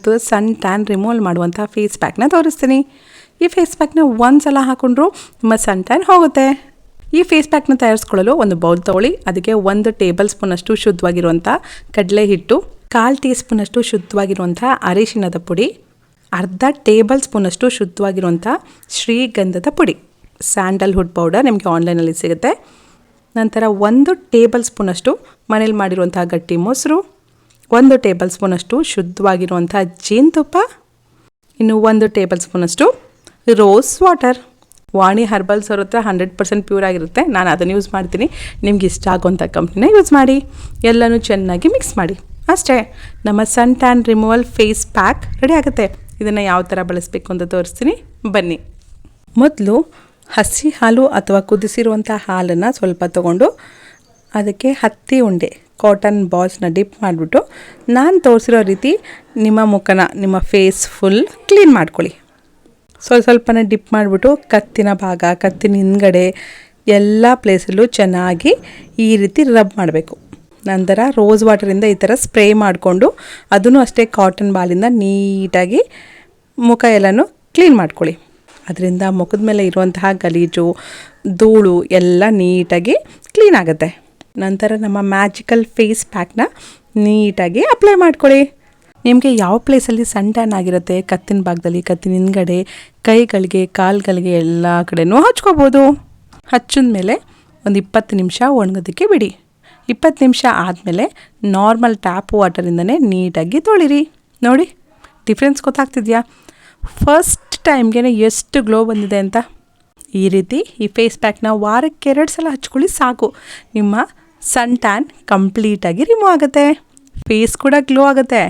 ಇವತ್ತು ಸನ್ tan removal ಮಾಡುವಂಥ face ಪ್ಯಾಕ್ನ ತೋರಿಸ್ತೀನಿ. ಈ ಫೇಸ್ ಪ್ಯಾಕ್ನ ಒಂದು ಸಲ ಹಾಕೊಂಡ್ರು ನಿಮ್ಮ ಸನ್ ಟ್ಯಾನ್ ಹೋಗುತ್ತೆ. ಈ ಫೇಸ್ ಪ್ಯಾಕ್ನ ತಯಾರಿಸ್ಕೊಳ್ಳಲು ಒಂದು ಬೌಲ್ ತೊಗೊಳ್ಳಿ. ಅದಕ್ಕೆ 1 ಟೇಬಲ್ ಸ್ಪೂನಷ್ಟು ಶುದ್ಧವಾಗಿರುವಂಥ ಕಡಲೆ ಹಿಟ್ಟು, 1/4 ಟೀ ಸ್ಪೂನಷ್ಟು ಶುದ್ಧವಾಗಿರುವಂಥ ಅರಿಶಿಣದ ಪುಡಿ, ಅರ್ಧ ಟೇಬಲ್ ಸ್ಪೂನಷ್ಟು ಶುದ್ಧವಾಗಿರುವಂಥ ಶ್ರೀಗಂಧದ ಪುಡಿ, ಸ್ಯಾಂಡಲ್ವುಡ್ ಪೌಡರ್ ನಿಮಗೆ ಆನ್ಲೈನಲ್ಲಿ ಸಿಗುತ್ತೆ. ನಂತರ 1 ಟೇಬಲ್ ಸ್ಪೂನಷ್ಟು ಮನೇಲಿ ಮಾಡಿರುವಂಥ ಗಟ್ಟಿ ಮೊಸರು, 1 ಟೇಬಲ್ ಸ್ಪೂನಷ್ಟು ಶುದ್ಧವಾಗಿರುವಂಥ ಜೇನುತುಪ್ಪ, ಇನ್ನು 1 ಟೇಬಲ್ ಸ್ಪೂನಷ್ಟು ರೋಸ್ ವಾಟರ್. ವಾಣಿ ಹರ್ಬಲ್ಸ್ ಅವ್ರ ಹತ್ರ 100% ಪ್ಯೂರ್ ಆಗಿರುತ್ತೆ. ನಾನು ಅದನ್ನು ಯೂಸ್ ಮಾಡ್ತೀನಿ. ನಿಮ್ಗೆ ಇಷ್ಟ ಆಗುವಂಥ ಕಂಪ್ನಿನ ಯೂಸ್ ಮಾಡಿ. ಎಲ್ಲನೂ ಚೆನ್ನಾಗಿ ಮಿಕ್ಸ್ ಮಾಡಿ. ಅಷ್ಟೇ, ನಮ್ಮ suntan removal face pack ready ಆಗುತ್ತೆ. ಇದನ್ನು ಯಾವ ಥರ ಬಳಸಬೇಕು ಅಂತ ತೋರಿಸ್ತೀನಿ, ಬನ್ನಿ. ಮೊದಲು ಹಸಿ ಹಾಲು ಅಥವಾ ಕುದಿಸಿರುವಂಥ ಹಾಲನ್ನು ಸ್ವಲ್ಪ ತೊಗೊಂಡು ಅದಕ್ಕೆ ಹತ್ತಿ ಉಂಡೆ ಕಾಟನ್ ಬಾಲ್ಸ್ನ ಡಿಪ್ ಮಾಡಿಬಿಟ್ಟು ನಾನು ತೋರಿಸಿರೋ ರೀತಿ ನಿಮ್ಮ ಮುಖನ, ನಿಮ್ಮ ಫೇಸ್ ಫುಲ್ ಕ್ಲೀನ್ ಮಾಡ್ಕೊಳ್ಳಿ. ಸ್ವಲ್ಪನೇ ಡಿಪ್ ಮಾಡಿಬಿಟ್ಟು ಕತ್ತಿನ ಭಾಗ, ಕತ್ತಿನ ಹಿಂದ್ಗಡೆ ಎಲ್ಲ ಪ್ಲೇಸಲ್ಲೂ ಚೆನ್ನಾಗಿ ಈ ರೀತಿ ರಬ್ ಮಾಡಬೇಕು. ನಂತರ ರೋಸ್ ವಾಟರಿಂದ ಈ ಥರ ಸ್ಪ್ರೇ ಮಾಡಿಕೊಂಡು ಅದನ್ನು ಅಷ್ಟೇ ಕಾಟನ್ ಬಾಲಿಂದ ನೀಟಾಗಿ ಮುಖ ಎಲ್ಲನೂ ಕ್ಲೀನ್ ಮಾಡ್ಕೊಳ್ಳಿ. ಅದರಿಂದ ಮುಖದ ಮೇಲೆ ಇರುವಂತಹ ಗಲೀಜು, ಧೂಳು ಎಲ್ಲ ನೀಟಾಗಿ ಕ್ಲೀನ್ ಆಗುತ್ತೆ. ನಂತರ ನಮ್ಮ ಮ್ಯಾಜಿಕಲ್ ಫೇಸ್ ಪ್ಯಾಕ್ನ ನೀಟಾಗಿ ಅಪ್ಲೈ ಮಾಡ್ಕೊಳ್ಳಿ. ನಿಮಗೆ ಯಾವ ಪ್ಲೇಸಲ್ಲಿ ಸನ್ ಟ್ಯಾನ್ ಆಗಿರುತ್ತೆ, ಕತ್ತಿನ ಭಾಗದಲ್ಲಿ, ಕತ್ತಿನ ಹಿಂದ್ಗಡೆ, ಕೈಗಳಿಗೆ, ಕಾಲುಗಳಿಗೆ ಎಲ್ಲ ಕಡೆನೂ ಹಚ್ಕೋಬೋದು. ಹಚ್ಚಿದ ಮೇಲೆ ಒಂದು 20 ನಿಮಿಷ ಒಣಗೋದಕ್ಕೆ ಬಿಡಿ. 20 ನಿಮಿಷ ಆದಮೇಲೆ ನಾರ್ಮಲ್ ಟ್ಯಾಪ್ ವಾಟರಿಂದನೇ ನೀಟಾಗಿ ತೊಳಿರಿ. ನೋಡಿ, ಡಿಫ್ರೆನ್ಸ್ ಗೊತ್ತಾಗ್ತಿದೆಯಾ? ಫಸ್ಟ್ ಟೈಮ್ಗೆ ಎಷ್ಟು ಗ್ಲೋ ಬಂದಿದೆ ಅಂತ. ಈ ರೀತಿ ಈ ಫೇಸ್ ಪ್ಯಾಕ್ನ ವಾರಕ್ಕೆ 2 ಸಲ ಹಚ್ಕೊಳ್ಳಿ ಸಾಕು. ನಿಮ್ಮ ಸನ್ ಟ್ಯಾನ್ ಕಂಪ್ಲೀಟಾಗಿ ರಿಮೂವ್ ಆಗುತ್ತೆ. ಫೇಸ್ ಕೂಡ ಗ್ಲೋ ಆಗುತ್ತೆ.